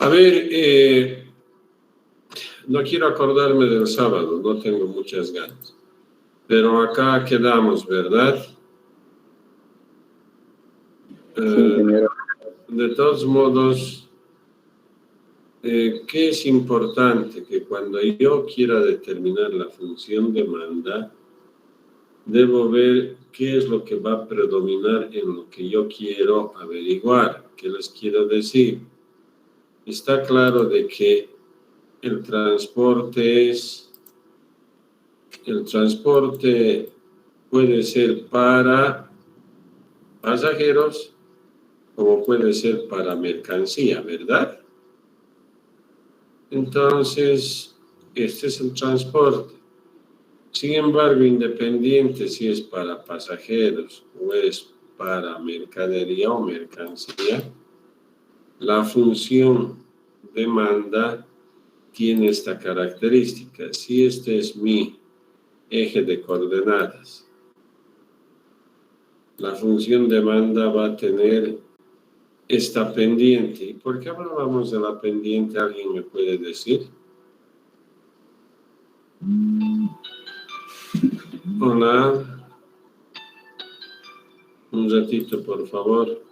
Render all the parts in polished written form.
A ver, no quiero acordarme del sábado, no tengo muchas ganas. Pero acá quedamos, ¿verdad? Sí, señora. De todos modos, ¿qué es importante? Que cuando yo quiera determinar la función demanda, debo ver qué es lo que va a predominar en lo que yo quiero averiguar. ¿Qué les quiero decir? Está claro de que el transporte puede ser para pasajeros como puede ser para mercancía, ¿verdad? Entonces, este es el transporte. Sin embargo, independiente si es para pasajeros o es para mercadería o mercancía, la función demanda tiene esta característica. Si este es mi eje de coordenadas, la función demanda va a tener esta pendiente. ¿Y por qué hablábamos de la pendiente? ¿Alguien me puede decir? Hola. Un ratito, por favor.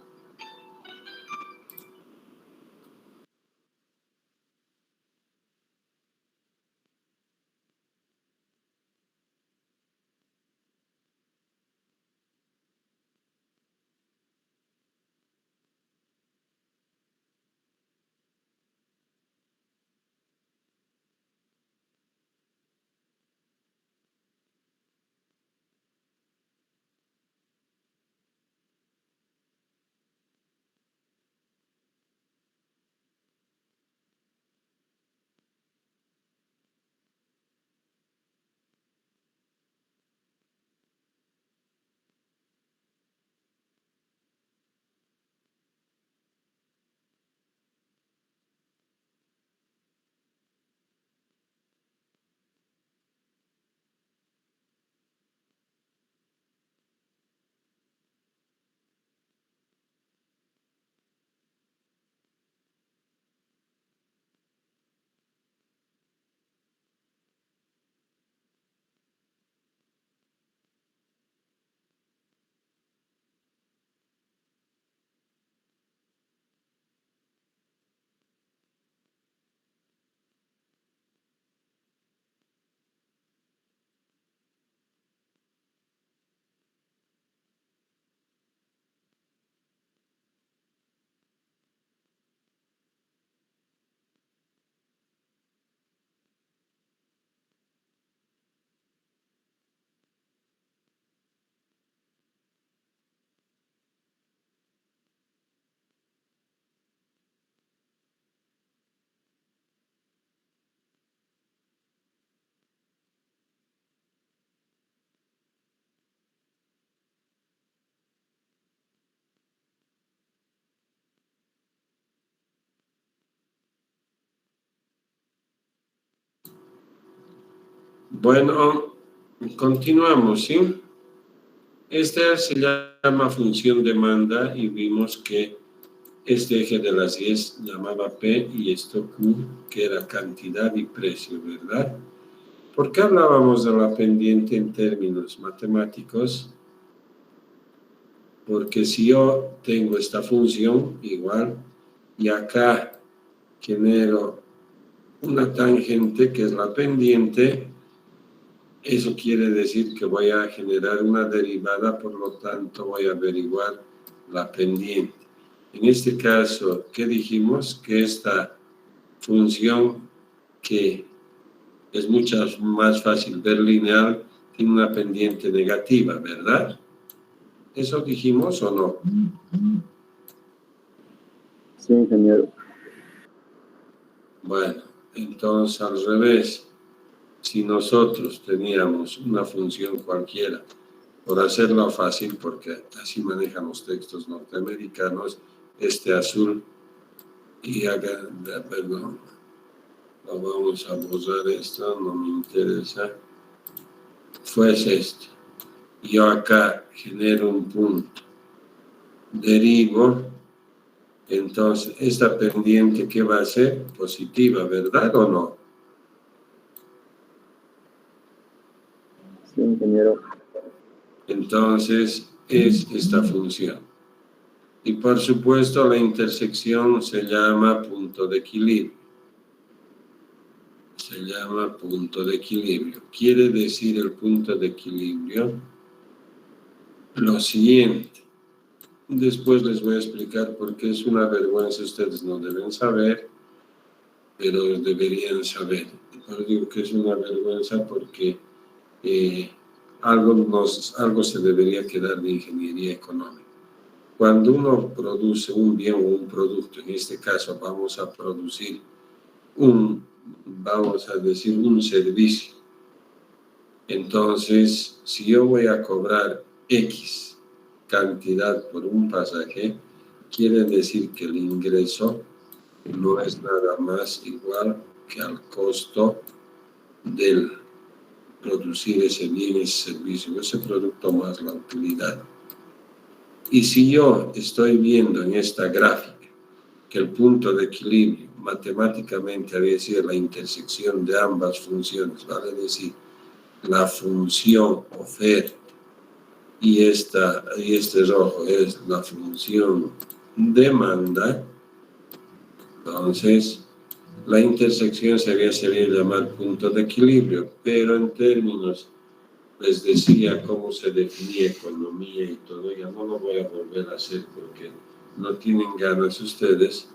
Bueno, continuamos, ¿sí? Esta se llama función demanda y vimos que este eje de las 10 llamaba P y esto Q, que era cantidad y precio, ¿verdad? ¿Por qué hablábamos de la pendiente en términos matemáticos? Porque si yo tengo esta función igual y acá genero una tangente que es la pendiente, eso quiere decir que voy a generar una derivada, por lo tanto voy a averiguar la pendiente. En este caso, ¿qué dijimos? Que esta función, que es mucho más fácil ver lineal, tiene una pendiente negativa, ¿verdad? ¿Eso dijimos o no? Sí, ingeniero. Bueno, entonces al revés. Si nosotros teníamos una función cualquiera, por hacerlo fácil, porque así manejan los textos norteamericanos, este azul, y acá, perdón, lo vamos a borrar esto, no me interesa, fuese esto. Yo acá genero un punto, derivo Entonces, esta pendiente, ¿qué va a ser? Positiva, ¿verdad o no? Sí, ingeniero. Entonces, es esta función. Y por supuesto, la intersección se llama punto de equilibrio. Se llama punto de equilibrio. Quiere decir el punto de equilibrio lo siguiente. Después les voy a explicar por qué es una vergüenza. Ustedes no deben saber, pero deberían saber. Pero digo que es una vergüenza porque algo se debería quedar de ingeniería económica. Cuando uno produce un bien o un producto, en este caso vamos a producir vamos a decir un servicio. Entonces, si yo voy a cobrar X cantidad por un pasaje, quiere decir que el ingreso no es nada más igual que al costo del producir ese bien, ese servicio, ese producto más la utilidad. Y si yo estoy viendo en esta gráfica que el punto de equilibrio matemáticamente había sido la intersección de ambas funciones, vale decir, la función oferta y este rojo es la función demanda, entonces la intersección se había llamar punto de equilibrio, pero en términos, les decía cómo se definía economía y todo, ya no lo voy a volver a hacer porque no tienen ganas ustedes.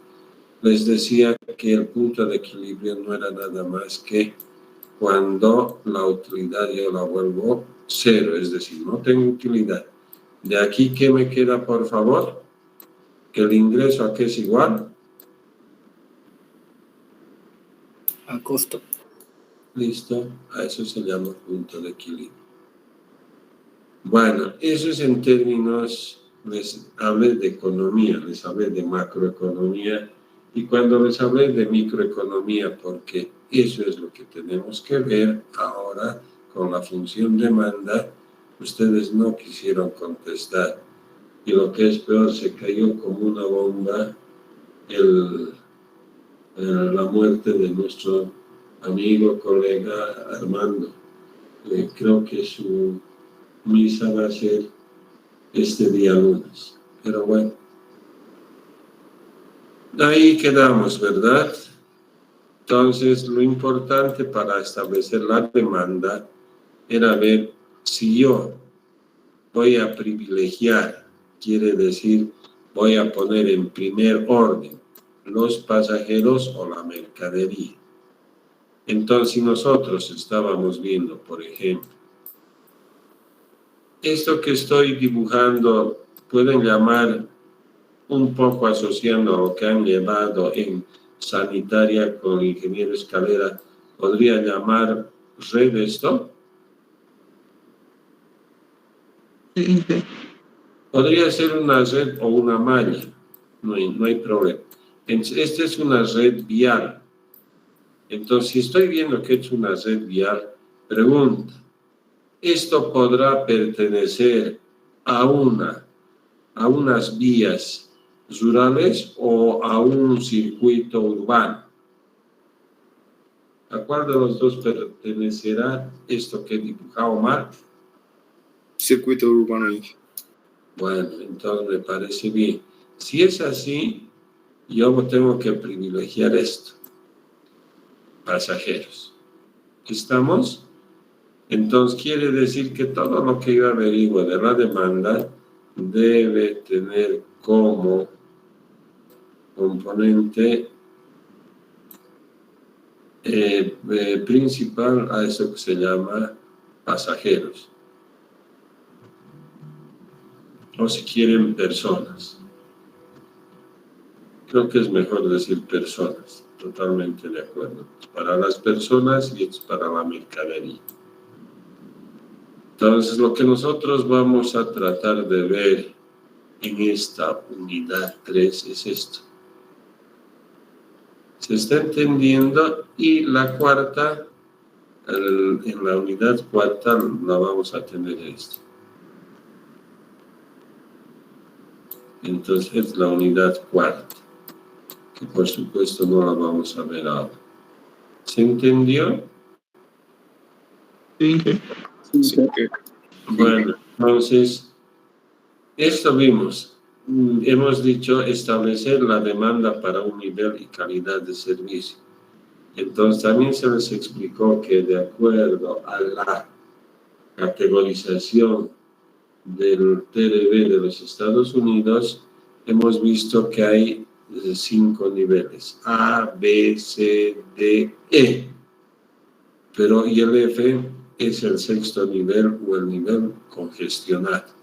Les decía que el punto de equilibrio no era nada más que cuando la utilidad yo la vuelvo cero, es decir, no tengo utilidad. De aquí, ¿qué me queda, por favor? Que el ingreso a qué es igual. Al costo. Listo, a eso se llama punto de equilibrio. Bueno, eso es en términos, les hablé de economía, les hablé de macroeconomía, y cuando les hablé de microeconomía, porque eso es lo que tenemos que ver ahora con la función demanda, ustedes no quisieron contestar. Y lo que es peor, se cayó como una bomba la muerte de nuestro amigo, colega Armando. Creo que su misa va a ser este día lunes. Pero bueno, ahí quedamos, ¿verdad? Entonces, lo importante para establecer la demanda era ver si yo voy a privilegiar, quiere decir, voy a poner en primer orden los pasajeros o la mercadería. Entonces, si nosotros estábamos viendo, por ejemplo, esto que estoy dibujando, pueden llamar un poco asociando a lo que han llevado en sanitaria con ingeniero Escalera, podría llamar red esto. Sí. Podría ser una red o una malla, no hay problema. Esta es una red vial. Entonces, si estoy viendo que es una red vial, pregunta, ¿esto podrá pertenecer a unas vías rurales o a un circuito urbano? ¿A cuál de los dos pertenecerá esto que dibuja Omar? Circuito urbano. Bueno, entonces me parece bien. Si es así, yo tengo que privilegiar esto. Pasajeros. ¿Estamos? Entonces quiere decir que todo lo que yo averiguo de la demanda debe tener como componente principal a eso que se llama pasajeros. O si quieren, personas. Creo que es mejor decir personas, totalmente de acuerdo. Para las personas y es para la mercadería. Entonces, lo que nosotros vamos a tratar de ver en esta unidad 3 es esto. ¿Se está entendiendo? Y la cuarta, en la unidad cuarta, la vamos a tener esto. Entonces, es la unidad cuarta. que por supuesto no la vamos a ver ahora. ¿Se entendió? Sí, sí. Sí, Sí, sí. Bueno, entonces, esto vimos. Hemos dicho establecer la demanda para un nivel y calidad de servicio. Entonces, también se les explicó que de acuerdo a la categorización del TDB de los Estados Unidos, hemos visto que hay 5 niveles, A, B, C, D, E. Pero y el F es el 6º nivel o el nivel congestionado.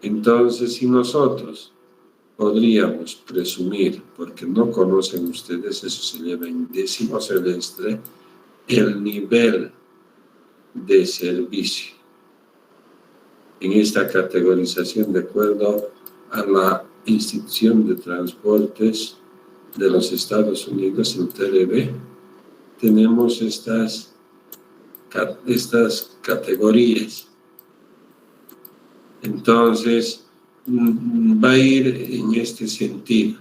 Entonces, si nosotros podríamos presumir, porque no conocen ustedes, eso se lleva en 10º semestre, el nivel de servicio en esta categorización de acuerdo a la institución de transportes de los Estados Unidos, el TDB, tenemos estas categorías. Entonces, va a ir en este sentido.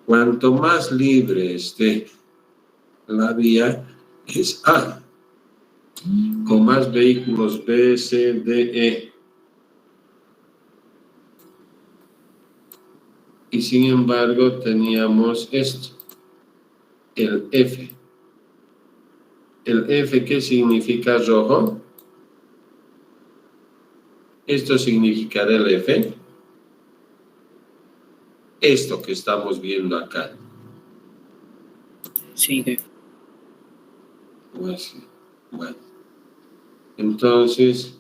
Cuanto más libre esté la vía, es A, con más vehículos B, C, D, E. Y sin embargo, teníamos esto, el F. ¿El F qué significa rojo? Esto significará el F. Esto que estamos viendo acá. sí, Pues, bueno. Entonces,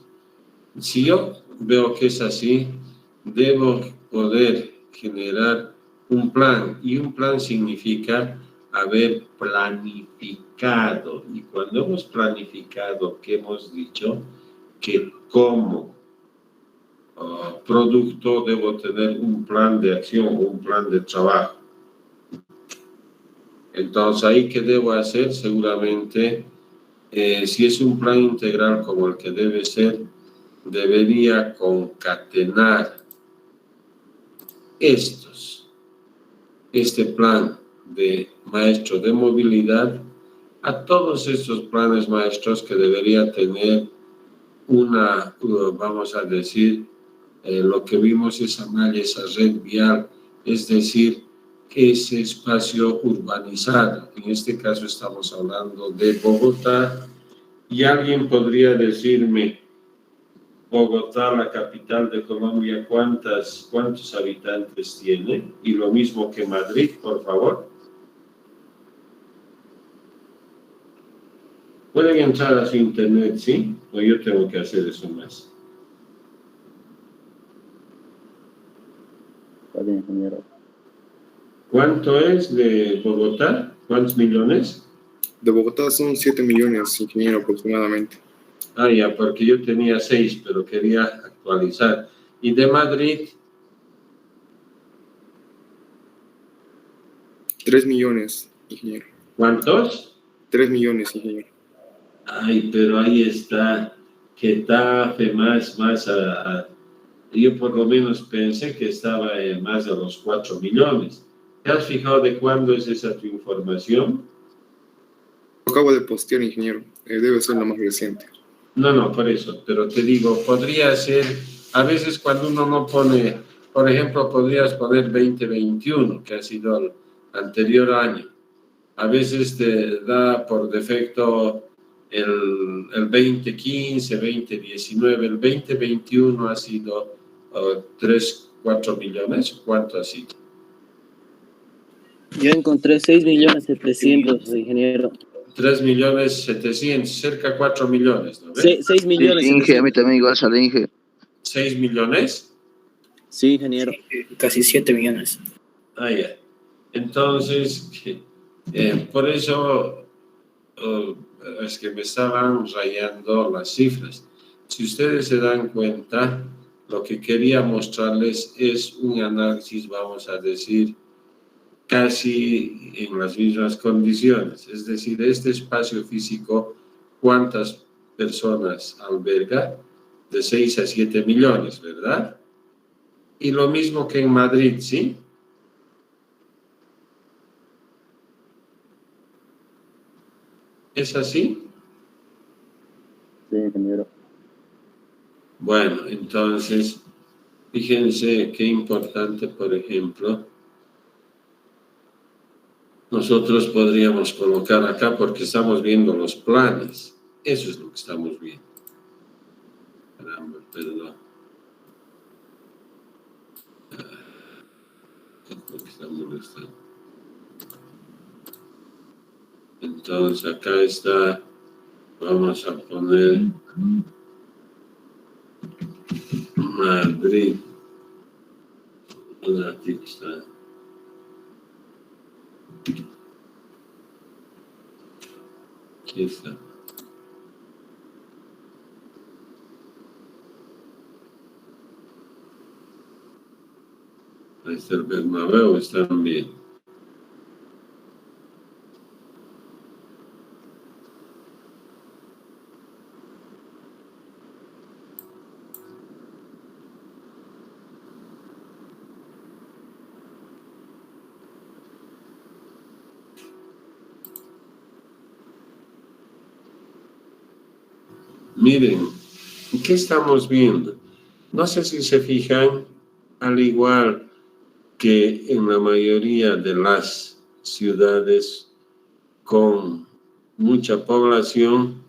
si yo veo que es así, debo poder generar un plan. Y un plan significa haber planificado. Y cuando hemos planificado, ¿qué hemos dicho? Que como producto debo tener un plan de acción, un plan de trabajo. Entonces, ¿ahí qué debo hacer? Seguramente, si es un plan integral como el que debe ser, debería concatenar este plan de maestro de movilidad a todos estos planes maestros que debería tener una, vamos a decir, lo que vimos esa malla, esa red vial, es decir, ese espacio urbanizado. En este caso estamos hablando de Bogotá y alguien podría decirme, Bogotá, la capital de Colombia, ¿cuántos habitantes tiene? Y lo mismo que Madrid, por favor. Pueden entrar a su internet, ¿sí? O yo tengo que hacer eso más. Está bien, ingeniero. ¿Cuánto es de Bogotá? ¿Cuántos millones? De Bogotá son 7 millones, ingeniero, aproximadamente. Ah, ya, porque yo tenía 6, pero quería actualizar. ¿Y de Madrid? 3 millones, ingeniero. ¿Cuántos? 3 millones, ingeniero. Ay, pero ahí está Getafe, yo por lo menos pensé que estaba en más de los 4 millones. ¿Te has fijado de cuándo es esa tu información? Acabo de postear, ingeniero. Debe ser lo más reciente. No, por eso, pero te digo, podría ser, a veces cuando uno no pone, por ejemplo, podrías poner 2021, que ha sido el anterior año. A veces te da por defecto el 2015, 2019, el 2021 ha sido 3, 4 millones, ¿cuánto ha sido? Yo encontré 6.700.000, ingeniero. 3.700.000, cerca de 4 millones, ¿no ves? 6 Sí, millones. Inge, a mí también igual sale Inge. 6 millones. Sí, ingeniero. Casi 7 millones. Ah, ya. Entonces, por eso es que me estaban rayando las cifras. Si ustedes se dan cuenta, lo que quería mostrarles es un análisis, vamos a decir, casi en las mismas condiciones. Es decir, este espacio físico, ¿cuántas personas alberga? De 6 a 7 millones, ¿verdad? Y lo mismo que en Madrid, ¿sí? ¿Es así? Sí, ingeniero. Bueno, entonces, fíjense qué importante, por ejemplo, nosotros podríamos colocar acá porque estamos viendo los planes. Eso es lo que estamos viendo. Caramba, perdón. Porque está molestando. Entonces, acá está. Vamos a poner Madrid. Un ratito está. Aquí está. Ahí está el Bernabéu, están bien. Miren, ¿qué estamos viendo? No sé si se fijan, al igual que en la mayoría de las ciudades con mucha población,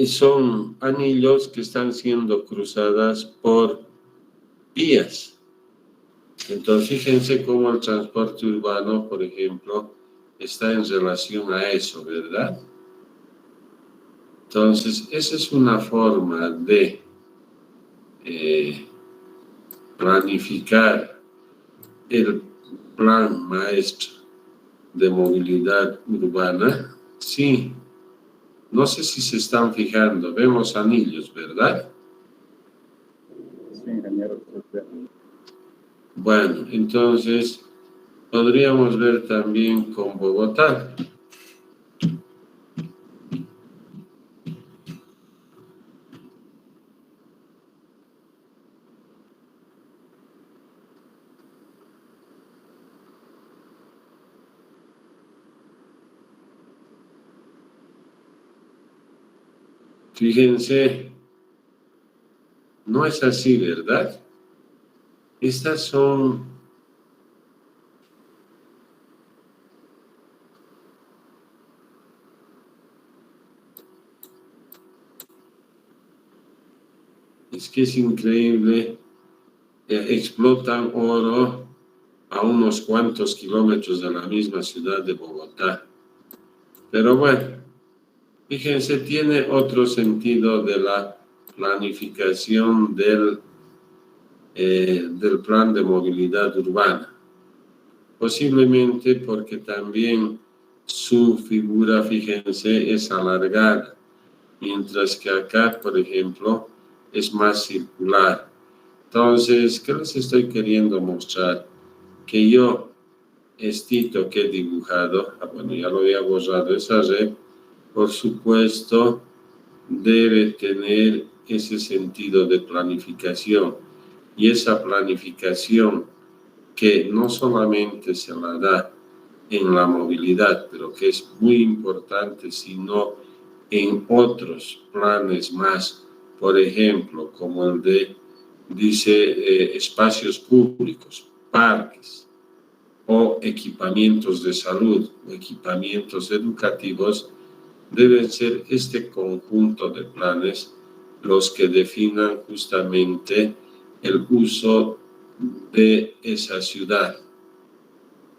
son anillos que están siendo cruzadas por vías. Entonces, fíjense cómo el transporte urbano, por ejemplo, está en relación a eso, ¿verdad? Entonces, esa es una forma de planificar el plan maestro de movilidad urbana. Sí, no sé si se están fijando, vemos anillos, ¿verdad? Sí, ingeniero. Bueno, entonces podríamos ver también con Bogotá. Fíjense, no es así, ¿verdad? Estas son es que es increíble, explotan oro a unos cuantos kilómetros de la misma ciudad de Bogotá. Pero bueno, fíjense, tiene otro sentido de la planificación del plan de movilidad urbana. Posiblemente porque también su figura, fíjense, es alargada, mientras que acá, por ejemplo, es más circular. Entonces, ¿qué les estoy queriendo mostrar? Que yo, estito que he dibujado, bueno, ya lo había borrado esa red, por supuesto, debe tener ese sentido de planificación. Y esa planificación que no solamente se la da en la movilidad, pero que es muy importante, sino en otros planes más, por ejemplo, como el de, dice, espacios públicos, parques o equipamientos de salud o equipamientos educativos, deben ser este conjunto de planes los que definan justamente el uso de esa ciudad.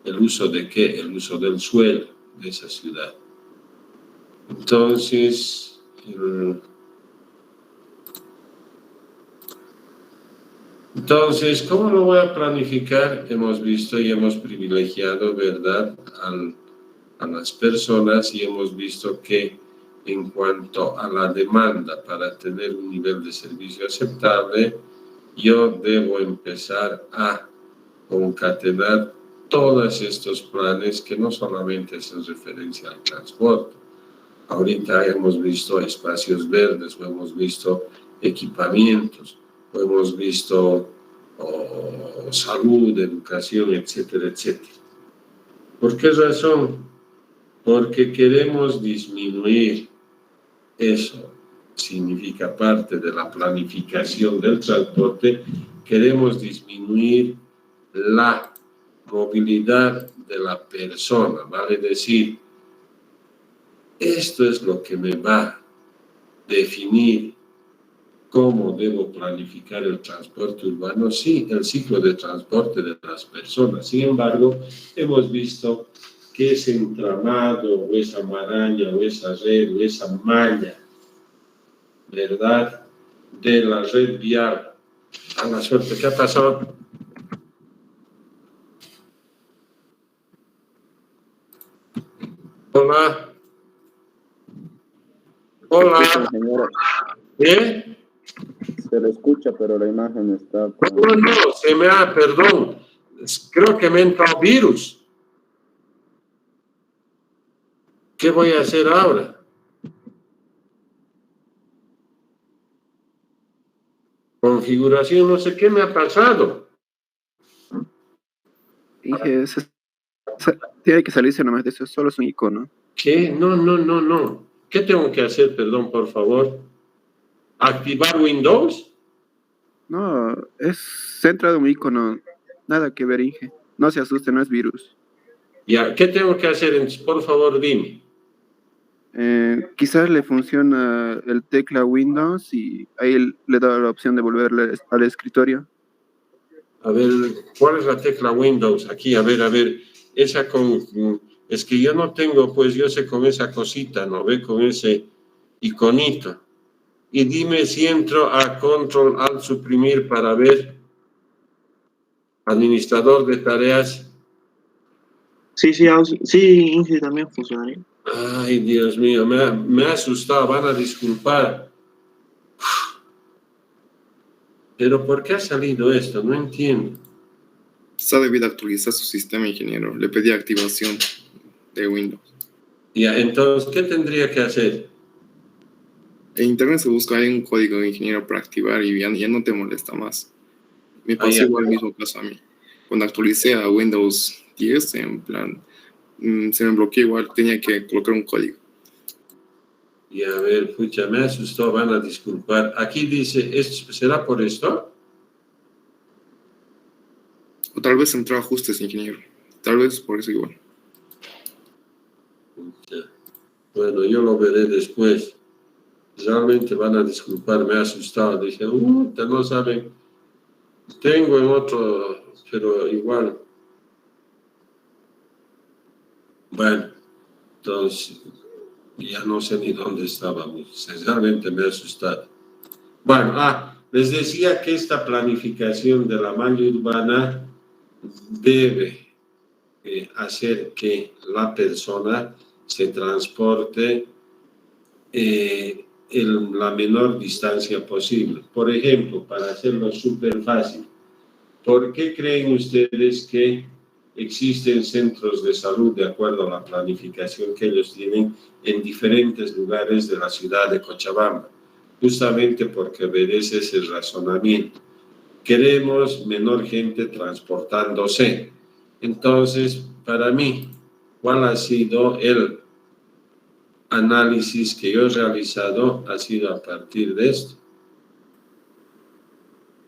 ¿El uso de qué? El uso del suelo de esa ciudad. Entonces, ¿cómo lo voy a planificar? Hemos visto y hemos privilegiado, ¿verdad?, a las personas y hemos visto que en cuanto a la demanda para tener un nivel de servicio aceptable, yo debo empezar a concatenar todos estos planes que no solamente hacen referencia al transporte. Ahorita hemos visto espacios verdes, o hemos visto equipamientos, o hemos visto salud, educación, etcétera, etcétera. ¿Por qué razón? porque queremos disminuir. Eso significa parte de la planificación del transporte. Queremos disminuir la movilidad de la persona, vale decir, esto es lo que me va a definir cómo debo planificar el transporte urbano, sí, el ciclo de transporte de las personas. Sin embargo, hemos visto que ese entramado, o esa maraña, o esa red, o esa malla, ¿verdad?, de la red vial. A la suerte, ¿qué ha pasado? Hola. Hola. Ingeniero, ¿Qué? se le escucha, pero la imagen está... No, se me ha, perdón. Creo que me entra un virus. ¿Qué voy a hacer ahora? Configuración, no sé qué me ha pasado. Dije, tiene que salirse nomás de eso, solo es un icono. ¿Qué? No. ¿Qué tengo que hacer, perdón, por favor? ¿Activar Windows? No, se ha entrado un icono, nada que ver, Inge. No se asuste, no es virus. Ya, ¿qué tengo que hacer? Por favor, dime. Quizás le funciona el tecla Windows y ahí le da la opción de volverle al escritorio. A ver, ¿cuál es la tecla Windows? Aquí, a ver, esa con... Es que yo no tengo, pues yo sé con esa cosita, ¿no ve? Con ese iconito. Y dime si entro a Control Alt suprimir para ver administrador de tareas. Sí, Inge también funcionaría. Ay, Dios mío, me ha asustado, van a disculpar. Pero ¿por qué ha salido esto? No entiendo. Está debido a actualizar su sistema, ingeniero. Le pedí activación de Windows. Ya, entonces, ¿qué tendría que hacer? En internet se busca ahí un código de ingeniero para activar y ya no te molesta más. Me pasó ya. igual el mismo caso a mí. Cuando actualicé a Windows 10, en plan, se me bloqueó igual, tenía que colocar un código. Y a ver, pucha, me asustó, van a disculpar. Aquí dice, ¿será por esto? O tal vez entró a ajustes, ingeniero. Tal vez por eso igual. Pucha. Bueno, yo lo veré después. Realmente van a disculpar, me ha asustado. Dije, no saben. Tengo en otro, pero igual. Bueno, entonces, ya no sé ni dónde estábamos. Realmente me ha asustado. Bueno, les decía que esta planificación de la malla urbana debe hacer que la persona se transporte en la menor distancia posible. Por ejemplo, para hacerlo súper fácil, ¿por qué creen ustedes que existen centros de salud de acuerdo a la planificación que ellos tienen en diferentes lugares de la ciudad de Cochabamba? Justamente porque obedece ese razonamiento. Queremos menor gente transportándose. Entonces, para mí, ¿cuál ha sido el análisis que yo he realizado? Ha sido a partir de esto,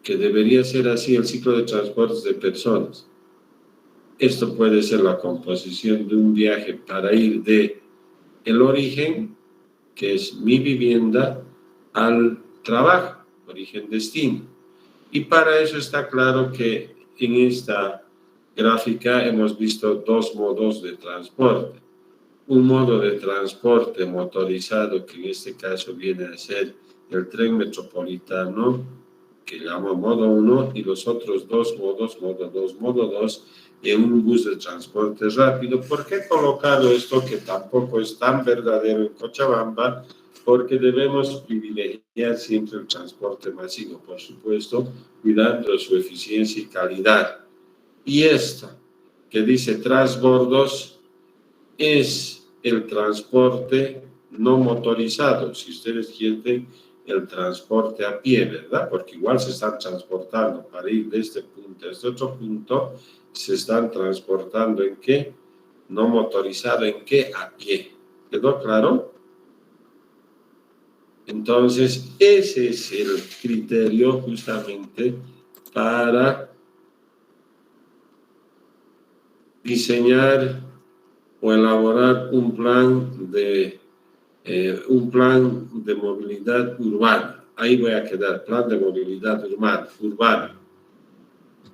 que debería ser así el ciclo de transportes de personas. Esto puede ser la composición de un viaje para ir de el origen, que es mi vivienda, al trabajo, origen-destino. Y para eso está claro que en esta gráfica hemos visto dos modos de transporte. Un modo de transporte motorizado, que en este caso viene a ser el tren metropolitano, que llamo modo 1, y los otros dos modos, modo 2, modo 2, en un bus de transporte rápido. ¿Por qué he colocado esto que tampoco es tan verdadero en Cochabamba? Porque debemos privilegiar siempre el transporte masivo, por supuesto, cuidando su eficiencia y calidad. Y esto que dice transbordos es el transporte no motorizado, si ustedes quieren el transporte a pie, ¿verdad? Porque igual se están transportando para ir de este punto a este otro punto, se están transportando ¿en qué? no motorizado, ¿en qué? A pie. ¿Quedó claro? Entonces, ese es el criterio justamente para diseñar o elaborar un plan de movilidad urbana. Ahí voy a quedar, plan de movilidad urbana.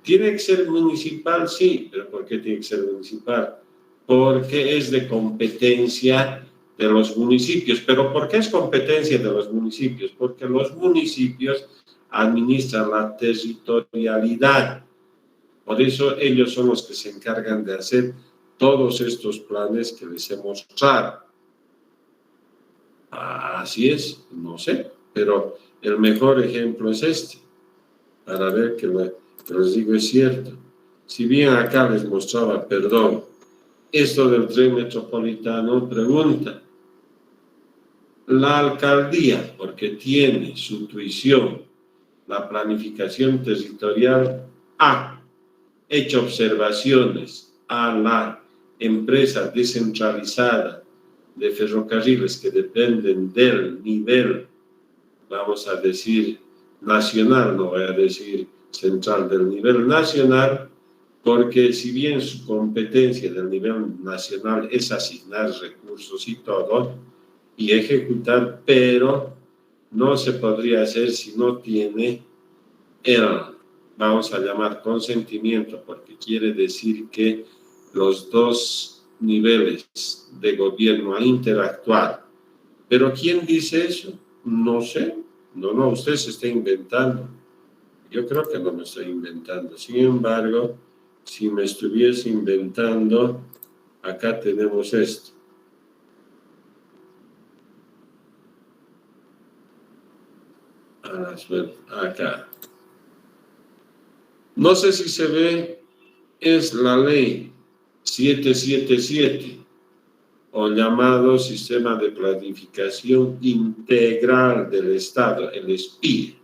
¿Tiene que ser municipal? Sí, pero ¿por qué tiene que ser municipal? Porque es de competencia de los municipios. ¿Pero por qué es competencia de los municipios? Porque los municipios administran la territorialidad. Por eso ellos son los que se encargan de hacer todos estos planes que les he mostrado. Así es, no sé, pero el mejor ejemplo es este, para ver que les digo es cierto. Si bien acá les mostraba, perdón, esto del tren metropolitano, pregunta, la alcaldía, porque tiene su tuición, la planificación territorial, ha hecho observaciones a la empresa descentralizada de ferrocarriles que dependen del nivel, vamos a decir, nacional, no voy a decir central, del nivel nacional, porque si bien su competencia del nivel nacional es asignar recursos y todo, y ejecutar, pero no se podría hacer si no tiene el, vamos a llamar consentimiento, porque quiere decir que los dos niveles de gobierno a interactuar. ¿Pero quién dice eso? No sé. No, usted se está inventando. Yo creo que no me estoy inventando. Sin embargo, si me estuviese inventando, acá tenemos esto. Acá. No sé si se ve, es la ley 777, o llamado Sistema de Planificación Integral del Estado, el SPIE,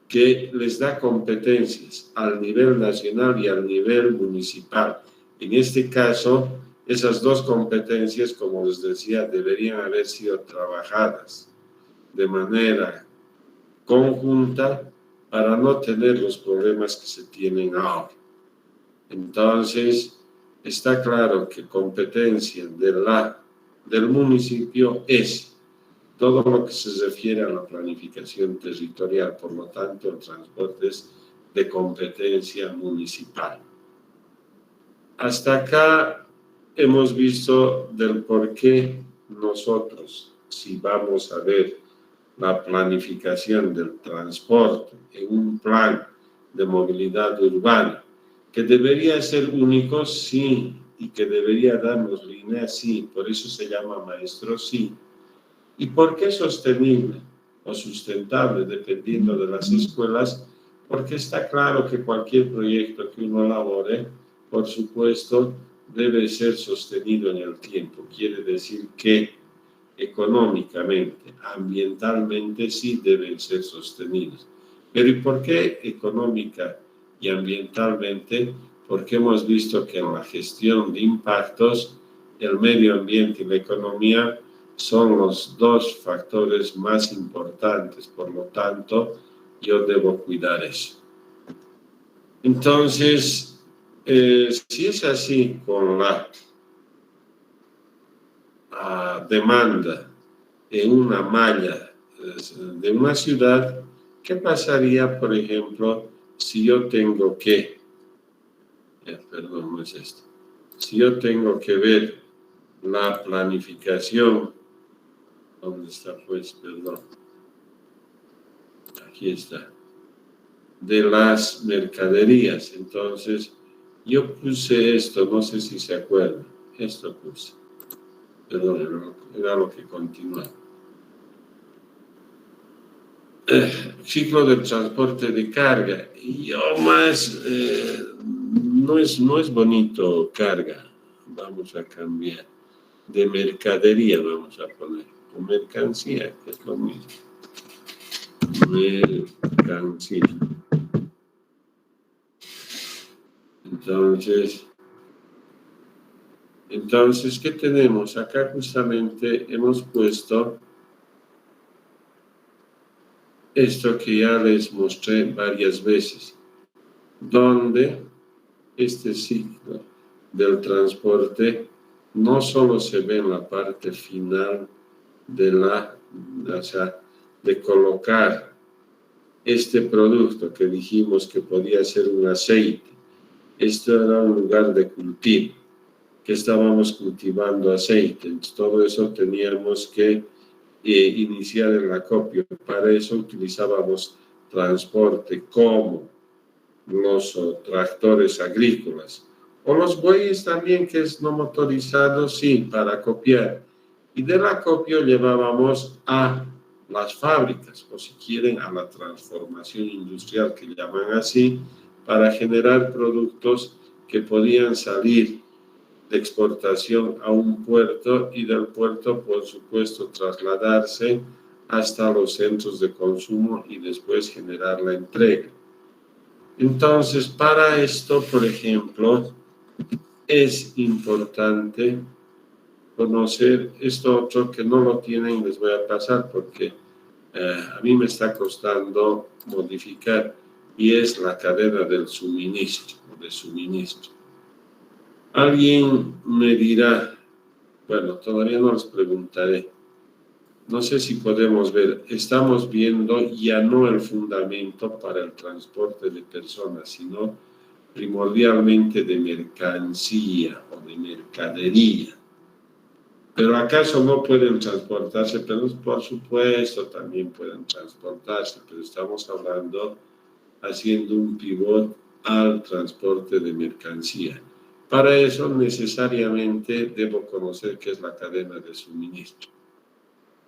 que les da competencias al nivel nacional y al nivel municipal. En este caso, esas dos competencias, como les decía, deberían haber sido trabajadas de manera conjunta para no tener los problemas que se tienen ahora. Entonces, está claro que competencia del municipio es todo lo que se refiere a la planificación territorial, por lo tanto, el transporte es de competencia municipal. Hasta acá hemos visto del por qué nosotros, si vamos a ver la planificación del transporte en un plan de movilidad urbana, que debería ser único, sí, y que debería darnos líneas, sí, por eso se llama maestro, sí. ¿Y por qué sostenible o sustentable, dependiendo de las escuelas? Porque está claro que cualquier proyecto que uno elabore, por supuesto, debe ser sostenido en el tiempo. Quiere decir que económicamente, ambientalmente, sí deben ser sostenidos. Pero ¿y por qué económica y ambientalmente? Porque hemos visto que en la gestión de impactos, el medio ambiente y la economía son los dos factores más importantes, por lo tanto, yo debo cuidar eso. Entonces, si es así con la demanda en una malla de una ciudad, ¿qué pasaría, por ejemplo, si yo tengo que, perdón, no es esto, si yo tengo que ver la planificación, ¿dónde está pues? Perdón, aquí está, de las mercaderías? Entonces, yo puse esto, no sé si se acuerdan, esto puse, perdón, era lo que continúa. Ciclo de transporte de carga. Yo más, no es bonito carga, vamos a cambiar, de mercadería vamos a poner, o mercancía, que es lo mismo, mercancía. Entonces, Entonces, ¿qué tenemos? Acá justamente hemos puesto esto que ya les mostré varias veces, donde este ciclo del transporte no solo se ve en la parte final o sea, de colocar este producto que dijimos que podía ser un aceite. Esto era un lugar de cultivo, que estábamos cultivando aceite. Entonces, todo eso teníamos que iniciar el acopio. Para eso utilizábamos transporte como los tractores agrícolas o los bueyes también, que es no motorizado, sí, para acopiar. Y del acopio llevábamos a las fábricas, o si quieren, a la transformación industrial, que llaman así, para generar productos que podían salir de exportación a un puerto y del puerto, por supuesto, trasladarse hasta los centros de consumo y después generar la entrega. Entonces, para esto, por ejemplo, es importante conocer esto otro que no lo tienen, les voy a pasar porque a mí me está costando modificar, y es la cadena del suministro, de suministro. Alguien me dirá, bueno, todavía no les preguntaré, no sé si podemos ver, estamos viendo ya no el fundamento para el transporte de personas, sino primordialmente de mercancía o de mercadería. Pero ¿acaso no pueden transportarse? Pero por supuesto también pueden transportarse, pero estamos hablando haciendo un pivot al transporte de mercancía. Para eso necesariamente debo conocer qué es la cadena de suministro.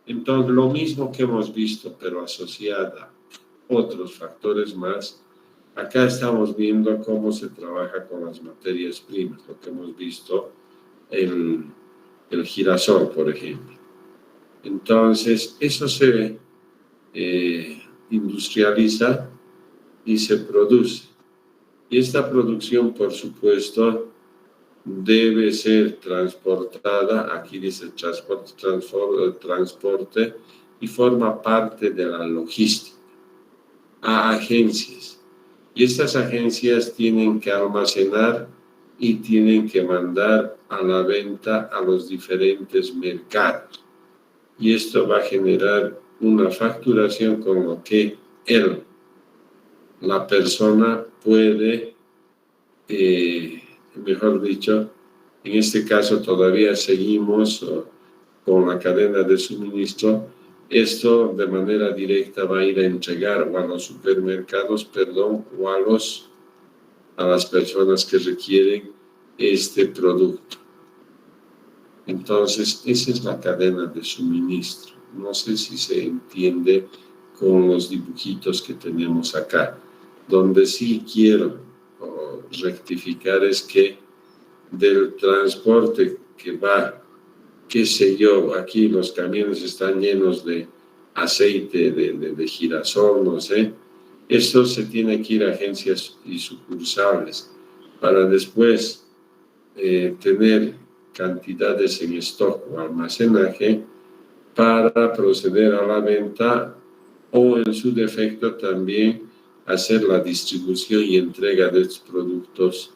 Entonces, lo mismo que hemos visto, pero asociada a otros factores más, acá estamos viendo cómo se trabaja con las materias primas, lo que hemos visto en el girasol, por ejemplo. Entonces, eso se industrializa y se produce. Y esta producción, por supuesto, debe ser transportada, aquí dice transporte, y forma parte de la logística, a agencias. Y estas agencias tienen que almacenar y tienen que mandar a la venta a los diferentes mercados. Y esto va a generar una facturación con lo que la persona puede, mejor dicho, en este caso todavía seguimos con la cadena de suministro. Esto de manera directa va a ir a entregar o a los supermercados, o a las personas que requieren este producto. Entonces, esa es la cadena de suministro. No sé si se entiende con los dibujitos que tenemos acá. Donde sí quiero rectificar es que del transporte que va, qué sé yo, aquí los camiones están llenos de aceite de girasol, no sé. Esto se tiene que ir a agencias y sucursales para después tener cantidades en stock o almacenaje para proceder a la venta o en su defecto también hacer la distribución y entrega de estos productos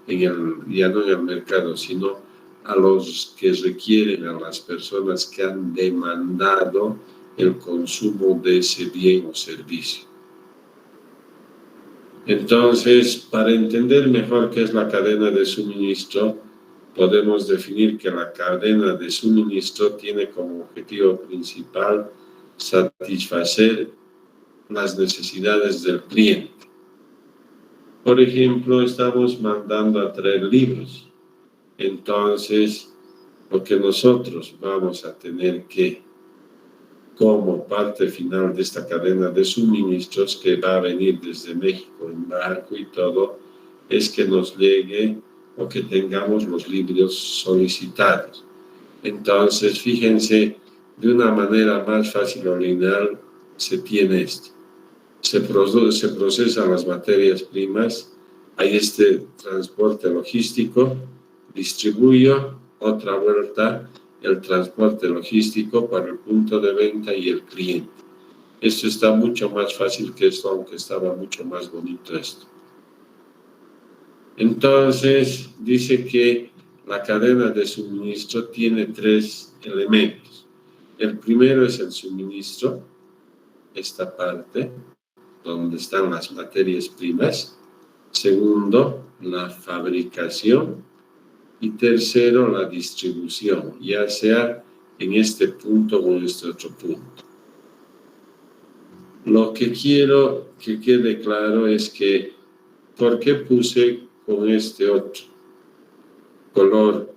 ya no en el mercado, sino a los que requieren, a las personas que han demandado el consumo de ese bien o servicio. Entonces, para entender mejor qué es la cadena de suministro, podemos definir que la cadena de suministro tiene como objetivo principal satisfacer las necesidades del cliente. Por ejemplo, estamos mandando a traer libros. Entonces, lo que nosotros vamos a tener que, como parte final de esta cadena de suministros que va a venir desde México en barco y todo, es que nos llegue o que tengamos los libros solicitados. Entonces, fíjense, de una manera más fácil o lineal se tiene esto. Se procesan las materias primas hay este transporte logístico, distribuyo, otra vuelta, el transporte logístico para el punto de venta y el cliente. Esto está mucho más fácil que esto, aunque estaba mucho más bonito esto. Entonces, dice que la cadena de suministro tiene 3 elementos. El primero es el suministro, esta parte, donde están las materias primas. Segundo, la fabricación. Y tercero, la distribución, ya sea en este punto o en este otro punto. Lo que quiero que quede claro es que, ¿por qué puse con este otro color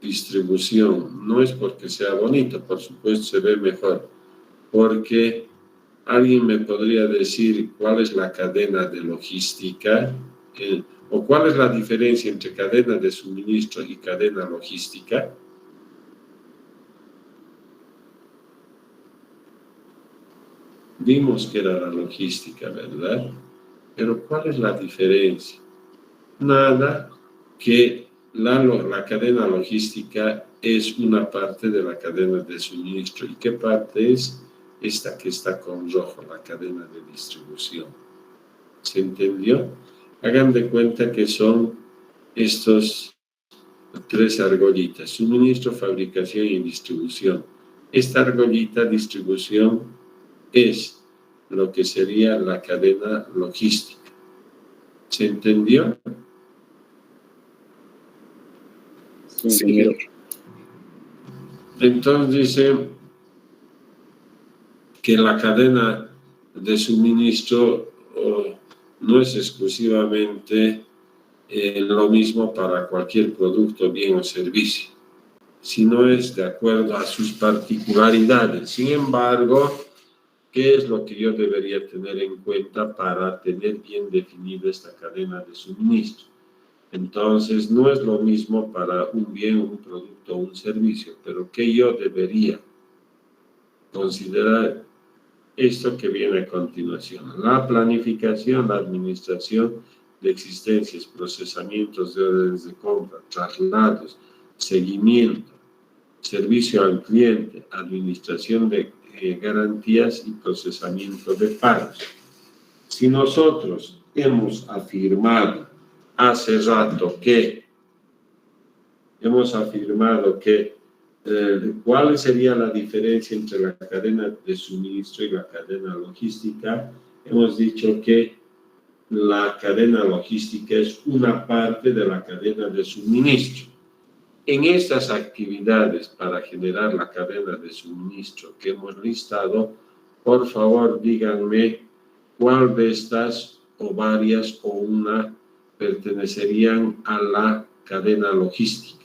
distribución? No es porque sea bonito, por supuesto se ve mejor, porque alguien me podría decir cuál es la cadena de logística, o cuál es la diferencia entre cadena de suministro y cadena logística. Vimos que era la logística, ¿verdad? Pero ¿cuál es la diferencia? Nada, que la cadena logística es una parte de la cadena de suministro. ¿Y qué parte es? Esta que está con rojo, la cadena de distribución. ¿Se entendió? Hagan de cuenta que son estos 3 argollitas: suministro, fabricación y distribución. Esta argollita, distribución, es lo que sería la cadena logística. ¿Se entendió? Sí, ingeniero. Entonces dice que la cadena de suministro no es exclusivamente lo mismo para cualquier producto, bien o servicio, sino es de acuerdo a sus particularidades. Sin embargo, ¿qué es lo que yo debería tener en cuenta para tener bien definida esta cadena de suministro? Entonces, no es lo mismo para un bien, un producto o un servicio, pero ¿qué yo debería considerar? Esto que viene a continuación: la planificación, la administración de existencias, procesamientos de órdenes de compra, traslados, seguimiento, servicio al cliente, administración de garantías y procesamiento de pagos. Si nosotros hemos afirmado hace rato que ¿cuál sería la diferencia entre la cadena de suministro y la cadena logística? Hemos dicho que la cadena logística es una parte de la cadena de suministro. En estas actividades para generar la cadena de suministro que hemos listado, por favor díganme cuál de estas o varias o una pertenecerían a la cadena logística.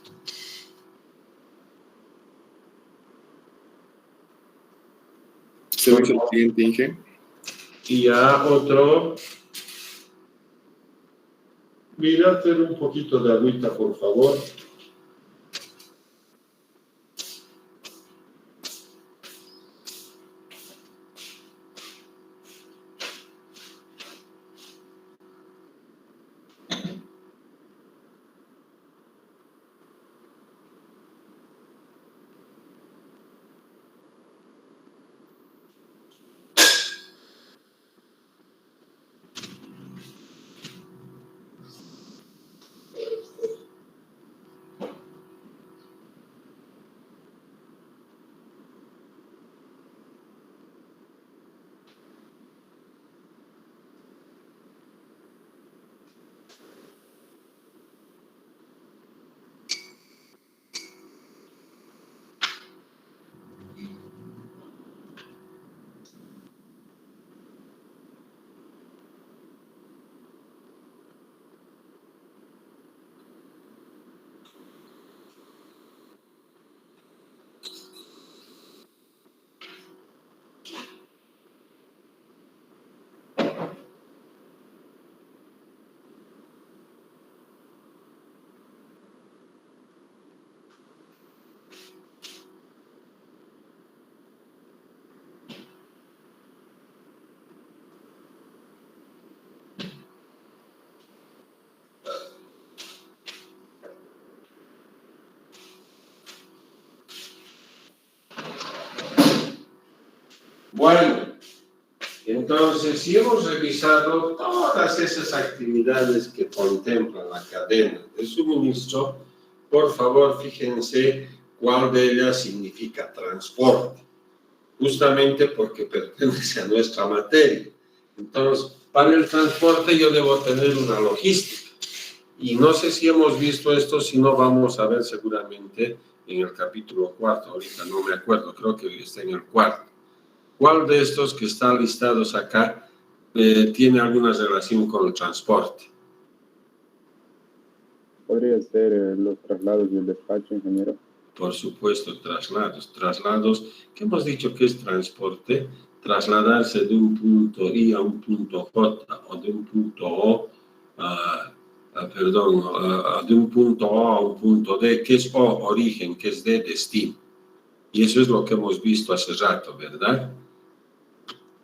Servicio al cliente, Inge. Y ya otro. Mírate un poquito de agüita, por favor. Bueno, entonces, si hemos revisado todas esas actividades que contempla la cadena de suministro, por favor, fíjense cuál de ellas significa transporte, justamente porque pertenece a nuestra materia. Entonces, para el transporte yo debo tener una logística. Y no sé si hemos visto esto, si no vamos a ver seguramente en el capítulo 4. Ahorita no me acuerdo, creo que está en el 4. ¿Cuál de estos que están listados acá tiene alguna relación con el transporte? Podría ser los traslados y el despacho, ingeniero. Por supuesto, traslados. Traslados, ¿qué hemos dicho que es transporte? Trasladarse de un punto I a un punto J o de un punto O de un punto O a un punto D, que es O, origen, que es D, destino. Y eso es lo que hemos visto hace rato, ¿verdad?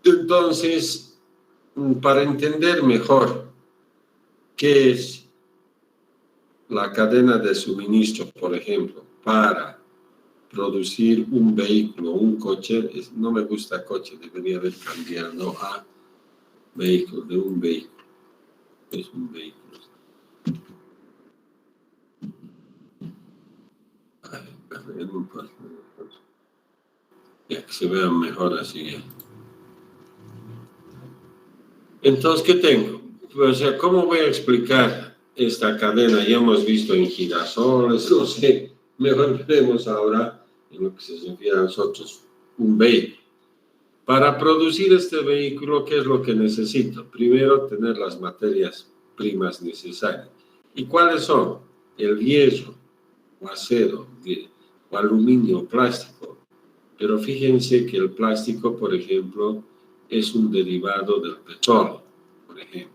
Entonces, para entender mejor qué es la cadena de suministro, por ejemplo, para producir un vehículo, un coche, no me gusta coche, debería haber cambiado a vehículo, de un vehículo. Es un vehículo. Ya que se vean mejor así. Entonces, ¿qué tengo? O sea, ¿cómo voy a explicar esta cadena? Ya hemos visto en girasoles, no sé. Mejor veremos ahora en lo que se refiere a nosotros, un vehículo. Para producir este vehículo, ¿qué es lo que necesito? Primero, tener las materias primas necesarias. ¿Y cuáles son? El hierro, o acero, o aluminio, o plástico. Pero fíjense que el plástico, por ejemplo, es un derivado del petróleo, por ejemplo.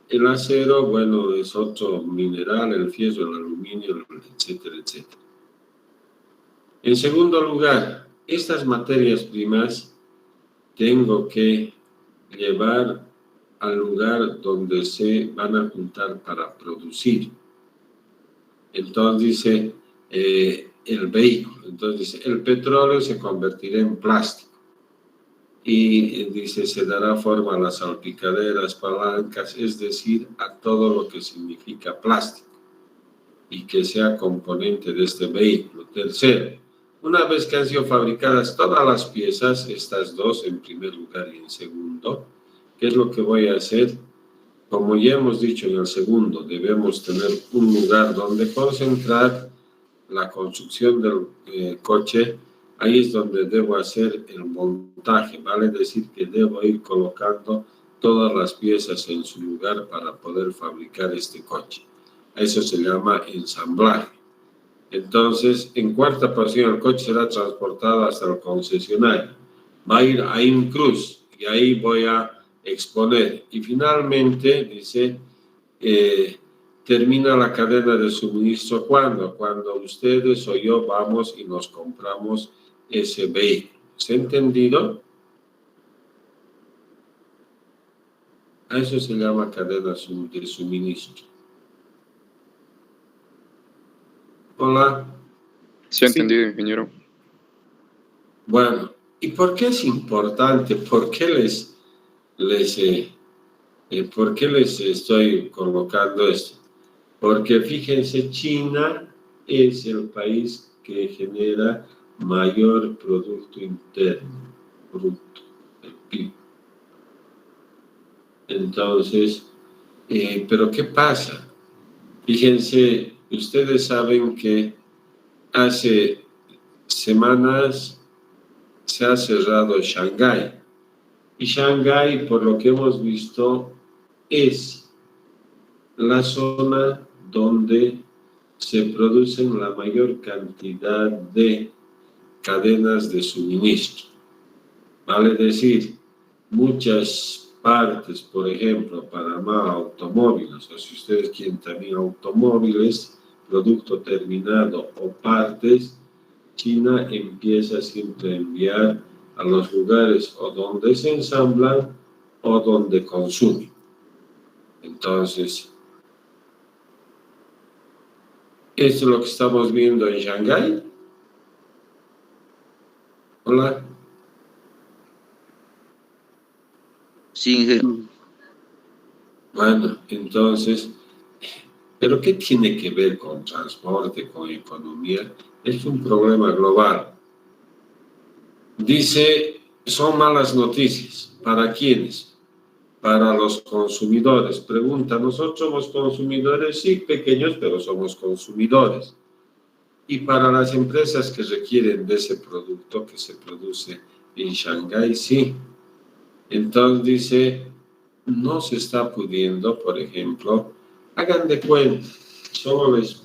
El acero, bueno, es otro mineral, el fierro, el aluminio, etcétera, etcétera. En segundo lugar, estas materias primas tengo que llevar al lugar donde se van a juntar para producir. Entonces dice el vehículo, entonces dice, el petróleo se convertirá en plástico. Y dice, se dará forma a las salpicaderas, palancas, es decir, a todo lo que significa plástico y que sea componente de este vehículo. Tercero, una vez que han sido fabricadas todas las piezas, estas dos en primer lugar y en segundo, ¿qué es lo que voy a hacer? Como ya hemos dicho en el segundo, debemos tener un lugar donde concentrar la construcción del coche. Ahí es donde debo hacer el montaje, vale decir que debo ir colocando todas las piezas en su lugar para poder fabricar este coche. Eso se llama ensamblaje. Entonces, en cuarta posición, el coche será transportado hasta el concesionario. Va a ir a Incruz y ahí voy a exponer. Y finalmente, dice, termina la cadena de suministro. ¿Cuándo? Cuando ustedes o yo vamos y nos compramos ese vehículo. ¿Se ha entendido? A eso se llama cadena de suministro. Hola. Sí, entendido, ingeniero. Bueno, ¿y por qué es importante? ¿Por qué por qué les estoy colocando esto? Porque fíjense, China es el país que genera mayor Producto Interno Bruto, el PIB. Entonces, ¿pero qué pasa? Fíjense, ustedes saben que hace semanas se ha cerrado Shanghái. Y Shanghái, por lo que hemos visto, es la zona donde se producen la mayor cantidad de cadenas de suministro. Vale decir, muchas partes, por ejemplo, Panamá, automóviles, o si ustedes quieren también automóviles, producto terminado o partes, China empieza siempre a enviar a los lugares o donde se ensamblan o donde consumen. Entonces, esto es lo que estamos viendo en Shanghái. Hola. Sí, ingeniero. Bueno, entonces, ¿pero qué tiene que ver con transporte, con economía? Es un problema global. Dice, son malas noticias. ¿Para quiénes? Para los consumidores. Pregunta, ¿nosotros somos consumidores? Sí, pequeños, pero somos consumidores. Y para las empresas que requieren de ese producto que se produce en Shanghái, sí. Entonces dice, no se está pudiendo, por ejemplo, hagan de cuenta, solo les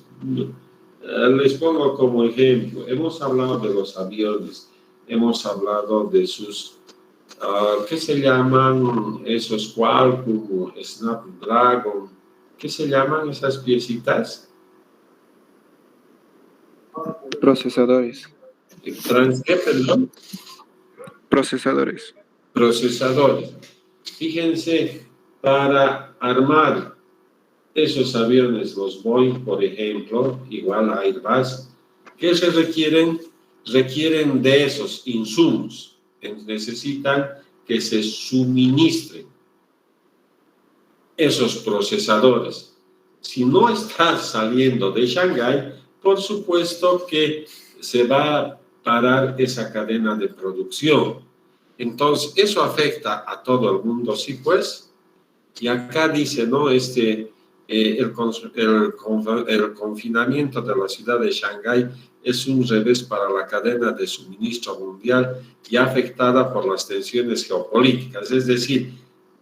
pongo como ejemplo, hemos hablado de los aviones, hemos hablado de sus, ¿qué se llaman esos Qualcomm, Snapdragon? ¿Qué se llaman esas piecitas? Procesadores. ¿Qué, perdón? Procesadores. Procesadores. Fíjense, para armar esos aviones, los Boeing, por ejemplo, igual a Airbus, ¿qué se requieren? Requieren de esos insumos. Necesitan que se suministren esos procesadores. Si no están saliendo de Shanghái, por supuesto que se va a parar esa cadena de producción. Entonces, eso afecta a todo el mundo, sí, pues. Y acá dice, ¿no? El confinamiento de la ciudad de Shanghái es un revés para la cadena de suministro mundial y afectada por las tensiones geopolíticas. Es decir,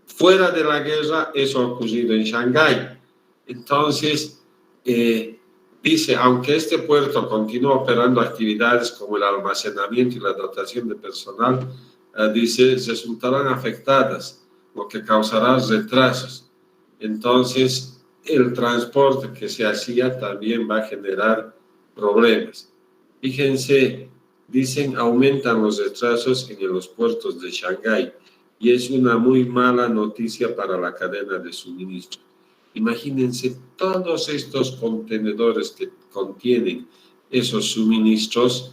fuera de la guerra, eso ha ocurrido en Shanghái. Entonces, dice, aunque este puerto continúa operando actividades como el almacenamiento y la dotación de personal, dice, resultarán afectadas, lo que causará retrasos. Entonces, el transporte que se hacía también va a generar problemas. Fíjense, dicen, aumentan los retrasos en los puertos de Shanghái y es una muy mala noticia para la cadena de suministro. Imagínense todos estos contenedores que contienen esos suministros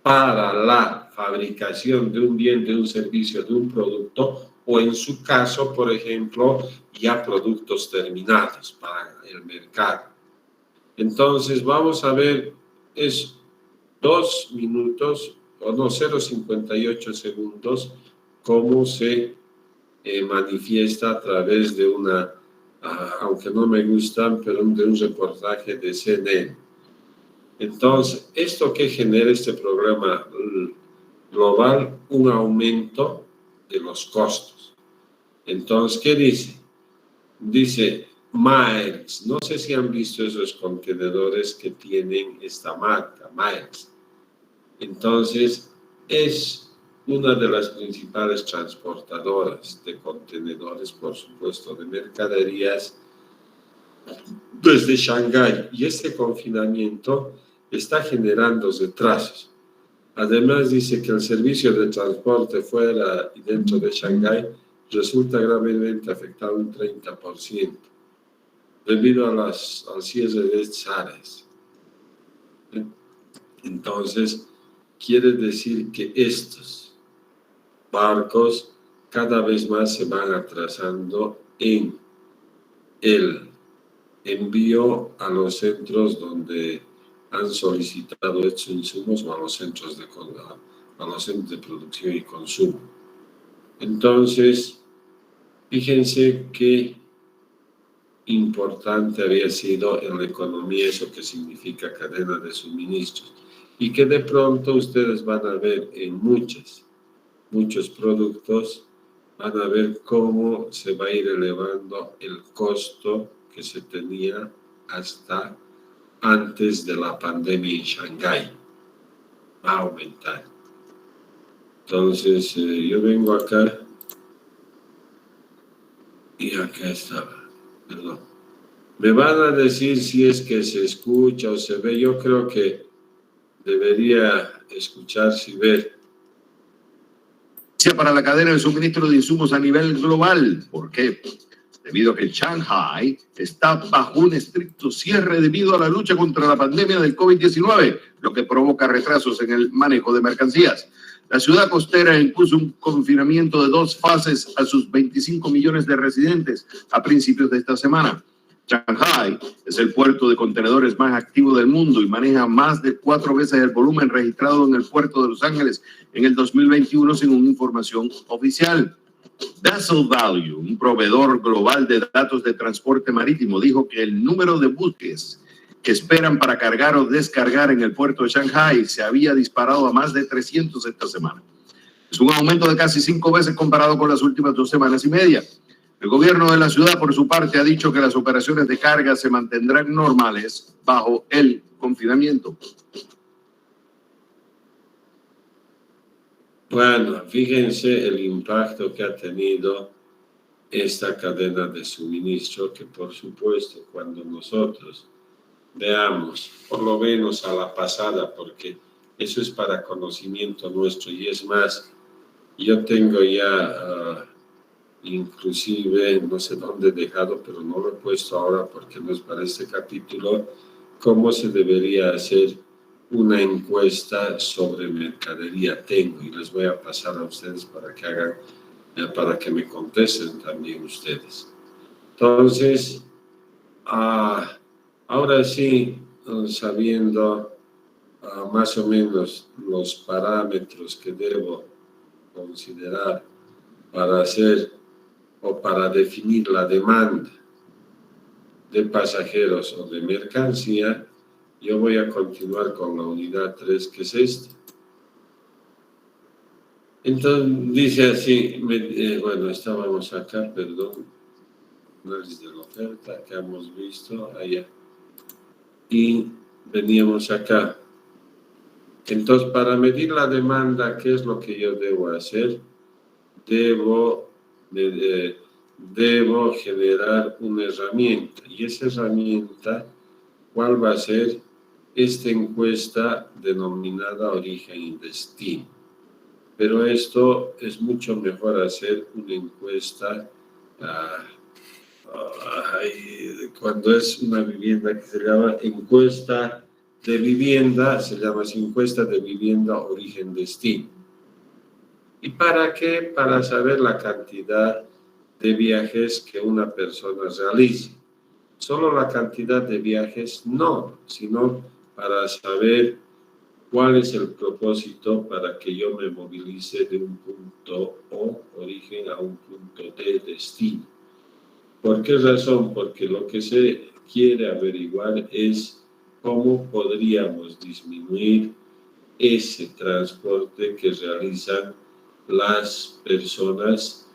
para la fabricación de un bien, de un servicio, de un producto, o en su caso, por ejemplo, ya productos terminados para el mercado. Entonces, vamos a ver, es 2 minutos, o no, 0,58 segundos, cómo se manifiesta a través de una, aunque no me gustan, pero de un reportaje de CNN. Entonces, ¿esto qué genera este programa global? Un aumento de los costos. Entonces, ¿qué dice? Dice Miles. No sé si han visto esos contenedores que tienen esta marca, Miles. Entonces, es una de las principales transportadoras de contenedores, por supuesto, de mercaderías desde Shanghái. Y este confinamiento está generando retrasos. Además, dice que el servicio de transporte fuera y dentro de Shanghái resulta gravemente afectado un 30% debido al cierre de áreas. Entonces, quiere decir que estos barcos cada vez más se van atrasando en el envío a los centros donde han solicitado estos insumos o a los centros de producción y consumo. Entonces, fíjense qué importante había sido en la economía eso que significa cadena de suministros y que de pronto ustedes van a ver en muchos productos, van a ver cómo se va a ir elevando el costo que se tenía hasta antes de la pandemia en Shanghái. Va a aumentar. Entonces, yo vengo acá y acá estaba, perdón. Me van a decir si es que se escucha o se ve. Yo creo que debería escucharse y ver. Para la cadena de suministro de insumos a nivel global. ¿Por qué? Debido a que Shanghái está bajo un estricto cierre debido a la lucha contra la pandemia del COVID-19, lo que provoca retrasos en el manejo de mercancías. La ciudad costera impuso un confinamiento de 2 fases a sus 25 millones de residentes a principios de esta semana. Shanghái es el puerto de contenedores más activo del mundo y maneja más de 4 veces el volumen registrado en el puerto de Los Ángeles en el 2021, según información oficial. Vessel Value, un proveedor global de datos de transporte marítimo, dijo que el número de buques que esperan para cargar o descargar en el puerto de Shanghái se había disparado a más de 300 esta semana. Es un aumento de casi 5 veces comparado con las últimas 2 semanas y media. El gobierno de la ciudad, por su parte, ha dicho que las operaciones de carga se mantendrán normales bajo el confinamiento. Bueno, fíjense el impacto que ha tenido esta cadena de suministro, que por supuesto cuando nosotros veamos, por lo menos a la pasada, porque eso es para conocimiento nuestro, y es más, yo tengo ya inclusive, no sé dónde he dejado, pero no lo he puesto ahora porque no es para este capítulo, cómo se debería hacer una encuesta sobre mercadería. Tengo, y les voy a pasar a ustedes para que hagan, para que me contesten también ustedes. Entonces, ahora sí, sabiendo más o menos los parámetros que debo considerar para hacer o para definir la demanda de pasajeros o de mercancía, yo voy a continuar con la unidad 3, que es esta. Entonces, dice así, bueno, estábamos acá, perdón, análisis de la oferta que hemos visto allá. Y veníamos acá. Entonces, para medir la demanda, ¿qué es lo que yo debo hacer? Debo generar una herramienta. Y esa herramienta, ¿cuál va a ser? Esta encuesta denominada Origen y Destino. Pero esto es mucho mejor hacer una encuesta cuando es una vivienda que se llama encuesta de vivienda, se llama encuesta de vivienda origen-destino. ¿Y para qué? Para saber la cantidad de viajes que una persona realiza. Solo la cantidad de viajes no, sino para saber cuál es el propósito para que yo me movilice de un punto O, origen, a un punto D, destino. ¿Por qué razón? Porque lo que se quiere averiguar es cómo podríamos disminuir ese transporte que realizan las personas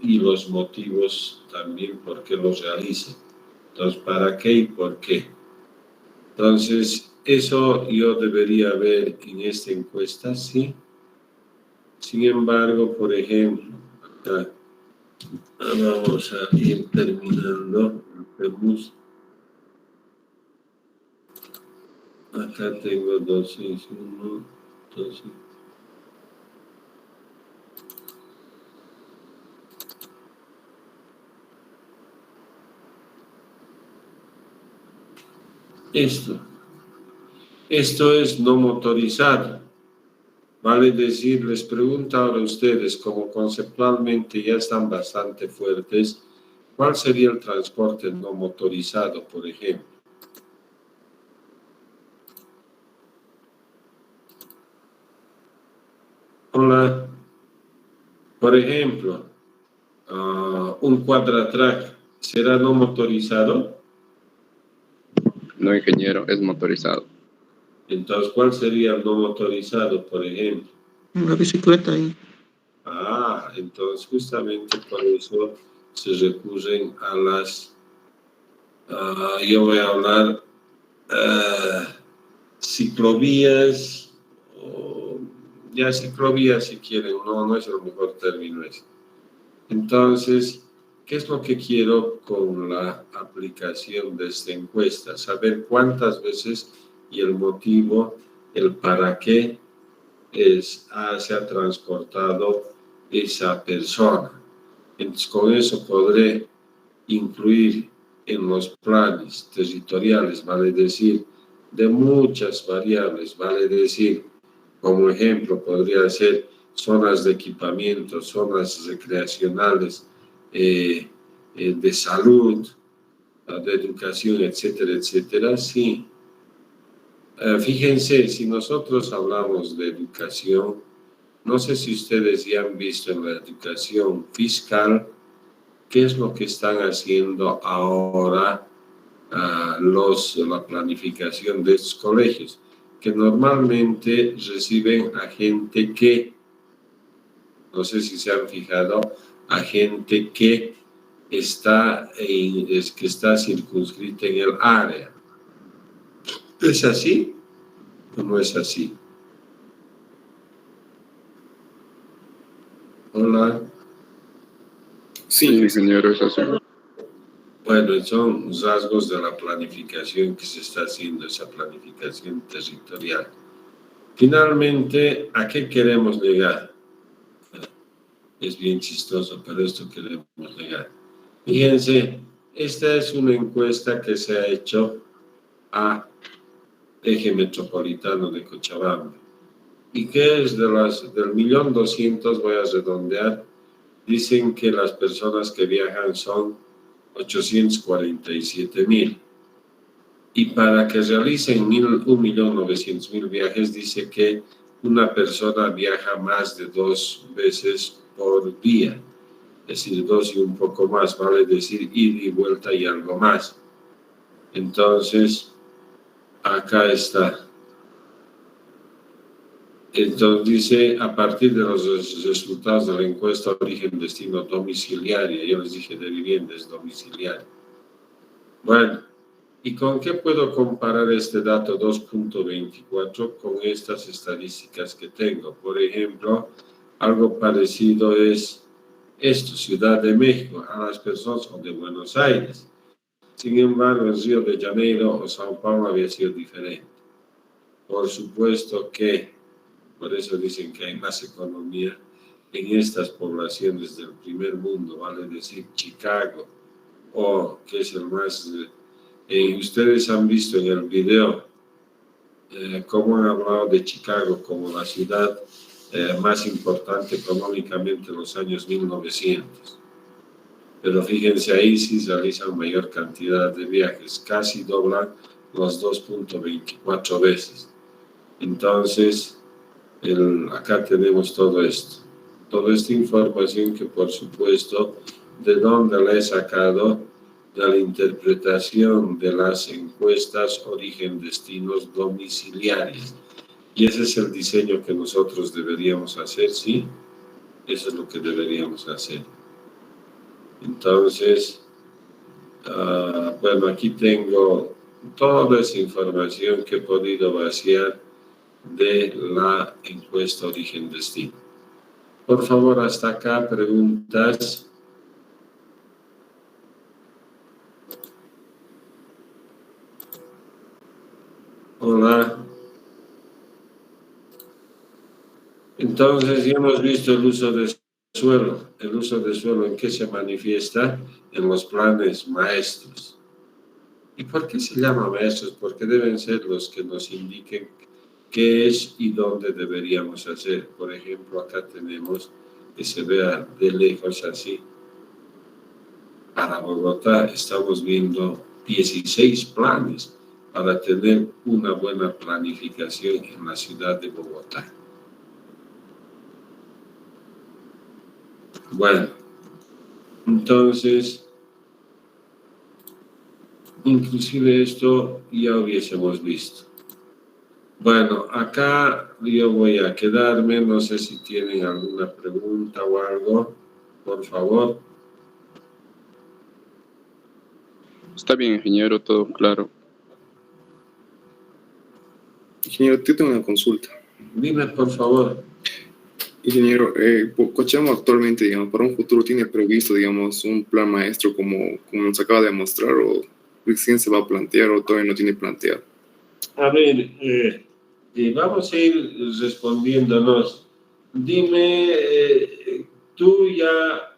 y los motivos también por qué los realizan. Entonces, ¿para qué y por qué? Entonces, eso yo debería ver en esta encuesta, sí. Sin embargo, por ejemplo, acá vamos a ir terminando. Acá tengo 261, entonces. Esto es no motorizado. Vale decir, les pregunto ahora a ustedes, como conceptualmente ya están bastante fuertes, ¿cuál sería el transporte no motorizado, por ejemplo? Hola. Por ejemplo, un cuadratrack, ¿será no motorizado? No, ingeniero, es motorizado. Entonces, ¿cuál sería el no motorizado, por ejemplo? Una bicicleta ahí. Entonces justamente por eso se recurren a las, yo voy a hablar, ciclovías, o ya ciclovías si quieren, no es el mejor término ese. Entonces, ¿qué es lo que quiero con la aplicación de esta encuesta? Saber cuántas veces y el motivo, el para qué se ha transportado esa persona. Entonces, con eso podré incluir en los planes territoriales, vale decir, de muchas variables, vale decir, Como ejemplo, podría ser zonas de equipamiento, zonas recreacionales, de salud, de educación, etcétera, etcétera. Sí. Fíjense, si nosotros hablamos de educación, no sé si ustedes ya han visto en la educación fiscal qué es lo que están haciendo ahora la planificación de estos colegios, que normalmente reciben a gente que, no sé si se han fijado, a gente que está circunscrita en el área. ¿Es así o no es así? Hola. Sí, señor, es así. Bueno, son rasgos de la planificación que se está haciendo, esa planificación territorial. Finalmente, ¿a qué queremos llegar? Es bien chistoso, pero esto queremos llegar. Fíjense, esta es una encuesta que se ha hecho a Eje Metropolitano de Cochabamba. ¿Y qué es del 1.200.000, voy a redondear? Dicen que las personas que viajan son 847.000. Y para que realicen 1.900.000 viajes, dice que una persona viaja más de 2 veces por día. Es decir, 2 y un poco más, vale decir ida y vuelta y algo más. Entonces, acá está. Entonces dice, a partir de los resultados de la encuesta origen-destino domiciliaria, yo les dije de viviendas domiciliarias. Bueno, ¿y con qué puedo comparar este dato 2.24 con estas estadísticas que tengo? Por ejemplo, algo parecido es esto, Ciudad de México, a las personas o de Buenos Aires. Sin embargo, en Río de Janeiro o Sao Paulo había sido diferente. Por supuesto que, por eso dicen que hay más economía en estas poblaciones del primer mundo, vale decir Chicago, o que es el más... ustedes han visto en el video cómo han hablado de Chicago como la ciudad más importante económicamente en los años 1900. Pero fíjense, ahí sí realizan mayor cantidad de viajes, casi doblan los 2.24 veces. Entonces, acá tenemos todo esto. Toda esta información que, por supuesto, ¿de dónde la he sacado? De la interpretación de las encuestas origen-destinos domiciliarias. Y ese es el diseño que nosotros deberíamos hacer, ¿sí? Eso es lo que deberíamos hacer. Entonces, bueno, aquí tengo toda esa información que he podido vaciar de la encuesta origen-destino. Por favor, hasta acá, preguntas. Hola. Entonces, ya hemos visto el uso de suelo. El uso de suelo, ¿en qué se manifiesta? En los planes maestros. ¿Y por qué se llama maestros? Porque deben ser los que nos indiquen qué es y dónde deberíamos hacer. Por ejemplo, acá tenemos que se vea de lejos así. Para Bogotá estamos viendo 16 planes para tener una buena planificación en la ciudad de Bogotá. Bueno, entonces, inclusive esto ya hubiésemos visto. Bueno, acá yo voy a quedarme, no sé si tienen alguna pregunta o algo, por favor. Está bien, ingeniero, todo claro. ingeniero, yo tengo una consulta. Dime, por favor. Ingeniero, Cochabamba actualmente, digamos, para un futuro tiene previsto, digamos, un plan maestro como nos acaba de mostrar, o recién se va a plantear o todavía no tiene planteado. A ver, vamos a ir respondiéndonos. Dime, tú ya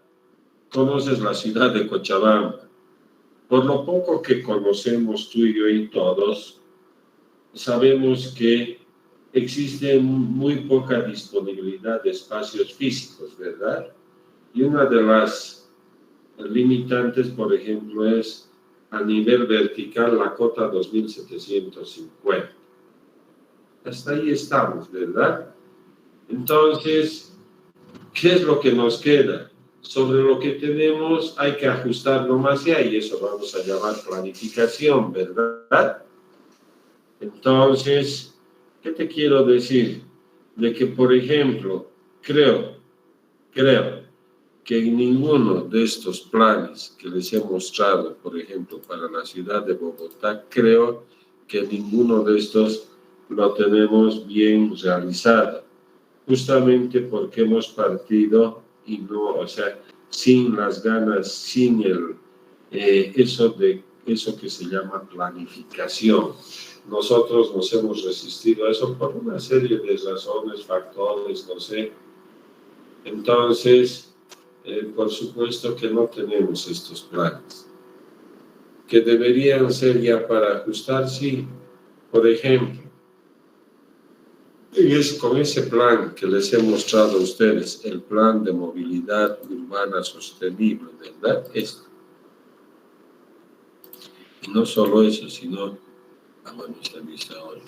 conoces la ciudad de Cochabamba. Por lo poco que conocemos tú y yo y todos, sabemos que existe muy poca disponibilidad de espacios físicos, ¿verdad? Y una de las limitantes, por ejemplo, es a nivel vertical la cota 2750. Hasta ahí estamos, ¿verdad? Entonces, ¿qué es lo que nos queda? Sobre lo que tenemos hay que ajustarlo más allá y eso vamos a llamar planificación, ¿verdad? Entonces, ¿qué te quiero decir? De que, por ejemplo, creo que en ninguno de estos planes que les he mostrado, por ejemplo, para la ciudad de Bogotá, creo que ninguno de estos lo tenemos bien realizado, justamente porque hemos partido y no, o sea, sin las ganas, sin eso que se llama planificación. Nosotros nos hemos resistido a eso por una serie de razones, factores, no sé. Entonces, por supuesto que no tenemos estos planes, que deberían ser ya para ajustar, sí. Por ejemplo, con ese plan que les he mostrado a ustedes, el plan de movilidad urbana sostenible, ¿verdad? Esto. Y no solo eso, sino, bueno, está lista ahora.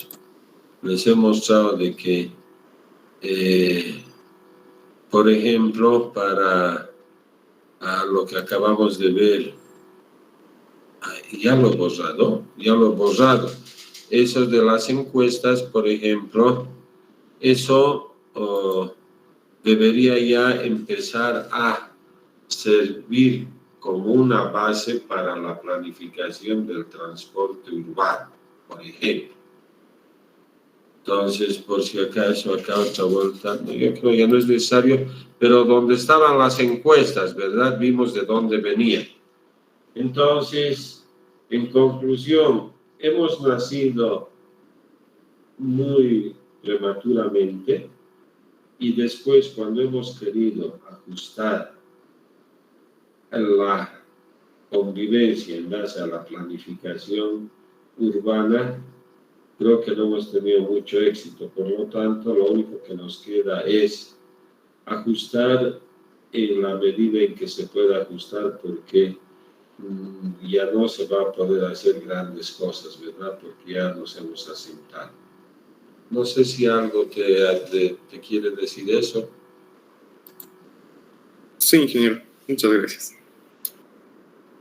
Les he mostrado de que, por ejemplo, para lo que acabamos de ver, ya lo he borrado. Eso de las encuestas, por ejemplo, eso debería ya empezar a servir como una base para la planificación del transporte urbano, por ejemplo. Entonces, por si acaso, acá otra vuelta, no, yo creo que ya no es necesario, pero donde estaban las encuestas, ¿verdad? Vimos de dónde venían. Entonces, en conclusión, hemos nacido muy prematuramente y después, cuando hemos querido ajustar la convivencia en base a la planificación urbana, creo que no hemos tenido mucho éxito. Por lo tanto, lo único que nos queda es ajustar en la medida en que se pueda ajustar, porque ya no se va a poder hacer grandes cosas, ¿verdad? Porque ya nos hemos asentado. No sé si algo te quiere decir eso. Sí, ingeniero. Muchas gracias.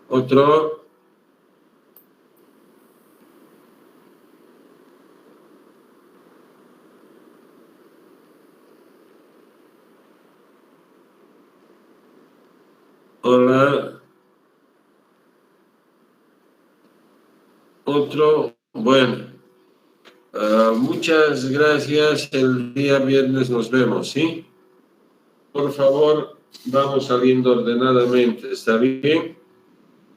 Otro. Hola. Otro. Bueno. Muchas gracias. El día viernes nos vemos, ¿sí? Por favor, vamos saliendo ordenadamente. ¿Está bien?